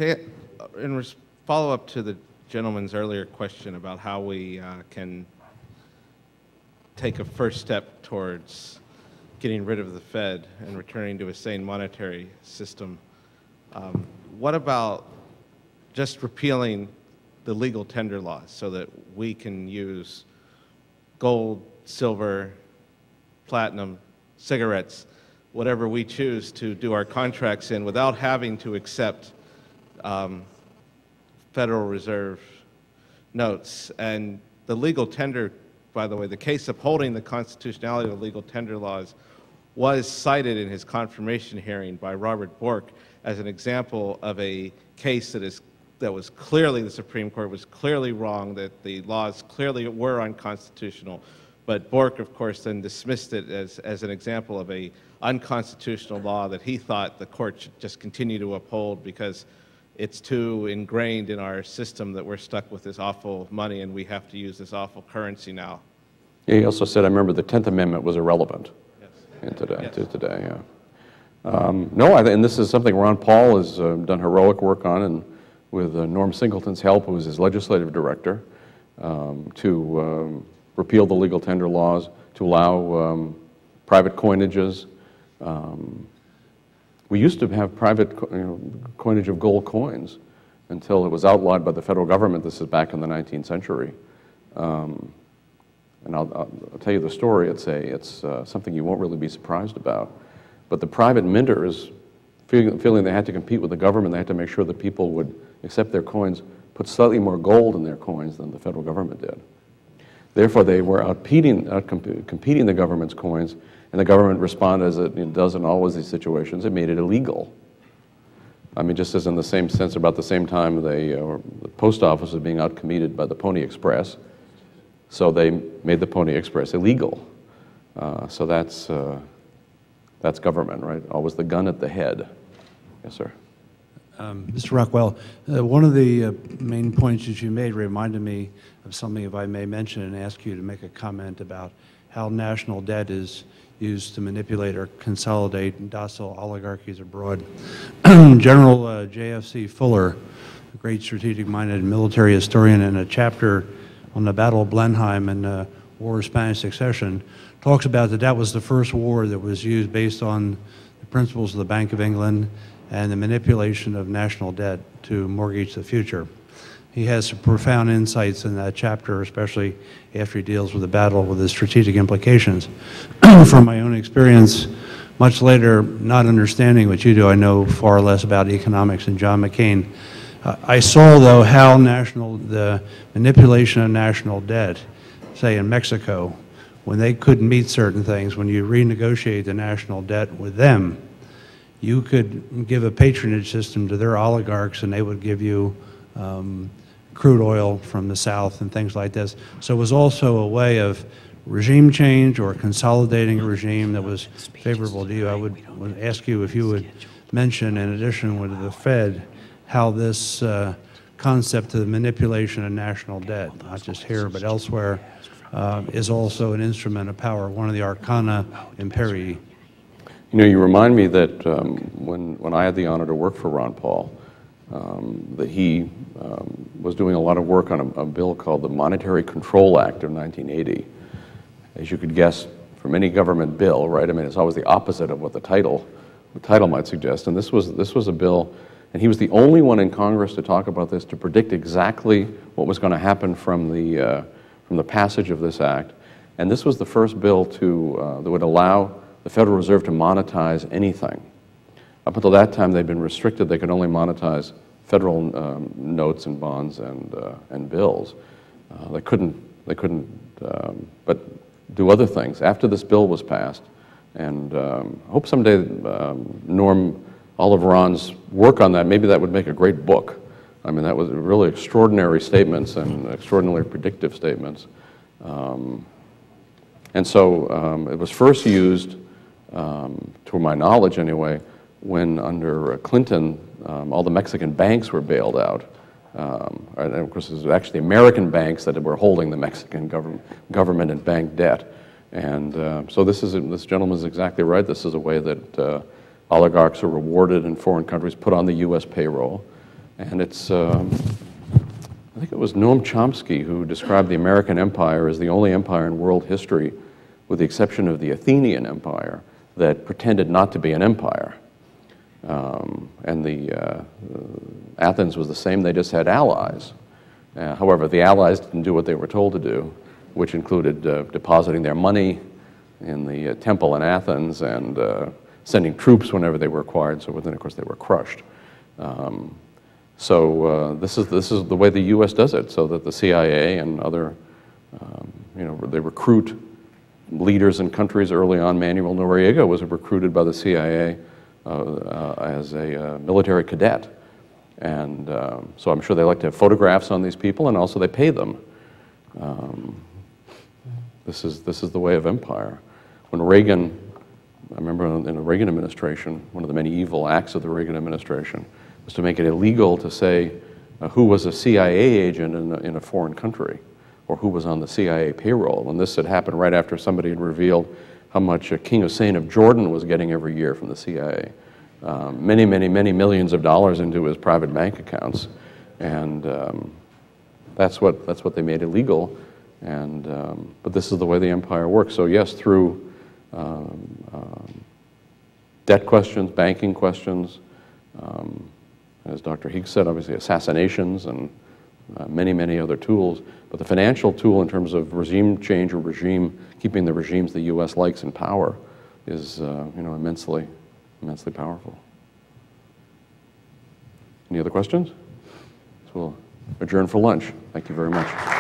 in follow-up to the gentleman's earlier question about how we can take a first step towards getting rid of the Fed and returning to a sane monetary system, what about just repealing the legal tender laws so that we can use gold, silver, platinum, cigarettes, whatever we choose to do our contracts in without having to accept Federal Reserve notes? And the legal tender, by the way, the case upholding the constitutionality of the legal tender laws was cited in his confirmation hearing by Robert Bork as an example of a case that was clearly, the Supreme Court was clearly wrong, that the laws clearly were unconstitutional. But Bork, of course, then dismissed it as an example of a unconstitutional law that he thought the court should just continue to uphold because it's too ingrained in our system that we're stuck with this awful money and we have to use this awful currency now. Yeah, he also said, I remember the 10th Amendment was irrelevant. Yes. To today, yeah. No, and this is something Ron Paul has done heroic work on, and with Norm Singleton's help, who was his legislative director, to repeal the legal tender laws, to allow private coinages. We used to have private coinage of gold coins until it was outlawed by the federal government. This is back in the 19th century. And I'll tell you the story. It's something you won't really be surprised about. But the private minters, feeling they had to compete with the government, they had to make sure that people would accept their coins, put slightly more gold in their coins than the federal government did. Therefore, they were competing the government's coins, and the government responded, as it does in always these situations, it made it illegal. I mean, just as in the same sense, about the same time the post office was being outcompeted by the Pony Express, so they made the Pony Express illegal. So that's government, right? Always the gun at the head. Yes, sir. Mr. Rockwell, one of the main points that you made reminded me of something, if I may mention, and ask you to make a comment about how national debt is used to manipulate or consolidate docile oligarchies abroad. General J.F.C. Fuller, a great strategic-minded military historian, in a chapter on the Battle of Blenheim and the War of Spanish Succession, talks about that was the first war that was used based on the principles of the Bank of England and the manipulation of national debt to mortgage the future. He has some profound insights in that chapter, especially after he deals with the battle with the strategic implications. From my own experience, much later, not understanding what you do, I know far less about economics than John McCain. I saw, though, how the manipulation of national debt, say in Mexico, when they couldn't meet certain things, when you renegotiate the national debt with them, you could give a patronage system to their oligarchs and they would give you crude oil from the south and things like this. So it was also a way of regime change or consolidating a regime that was favorable to you. I would ask you if you would mention, in addition with the Fed, how this concept of the manipulation of national debt, not just here but elsewhere, is also an instrument of power, one of the arcana imperii. You know, you remind me that when I had the honor to work for Ron Paul, that he was doing a lot of work on a bill called the Monetary Control Act of 1980. As you could guess from any government bill, right? I mean, it's always the opposite of what the title might suggest. And this was a bill, and he was the only one in Congress to talk about this, to predict exactly what was going to happen from the passage of this act. And this was the first bill that would allow the Federal Reserve to monetize anything. Up until that time, they'd been restricted. They could only monetize federal notes and bonds and bills. They couldn't but do other things. After this bill was passed, and I hope someday all of Ron's work on that, maybe that would make a great book. I mean, that was really extraordinary statements and extraordinarily predictive statements. And so it was first used, to my knowledge anyway, when under Clinton, all the Mexican banks were bailed out. And of course, it was actually American banks that were holding the Mexican government and bank debt. And so this gentleman is exactly right. This is a way that oligarchs are rewarded in foreign countries, put on the U.S. payroll. And it's, I think it was Noam Chomsky who described the American empire as the only empire in world history, with the exception of the Athenian Empire, that pretended not to be an empire. Athens was the same, they just had allies. However, the allies didn't do what they were told to do, which included depositing their money in the temple in Athens and sending troops whenever they were required, so then of course they were crushed. This is the way the U.S. does it, so that the CIA and other, they recruit leaders in countries early on. Manuel Noriega was recruited by the CIA as a military cadet. And so I'm sure they like to have photographs on these people, and also they pay them. This is the way of empire. When Reagan, I remember in the Reagan administration, one of the many evil acts of the Reagan administration was to make it illegal to say who was a CIA agent in a foreign country, or who was on the CIA payroll. And this had happened right after somebody had revealed how much King Hussein of Jordan was getting every year from the CIA. Many millions of dollars into his private bank accounts. And that's what they made illegal. And, but this is the way the empire works. So yes, through debt questions, banking questions, as Dr. Higgs said, obviously assassinations and many other tools. But the financial tool in terms of regime change or keeping the regimes the U.S. likes in power is immensely powerful. Any other questions? So we'll adjourn for lunch. Thank you very much.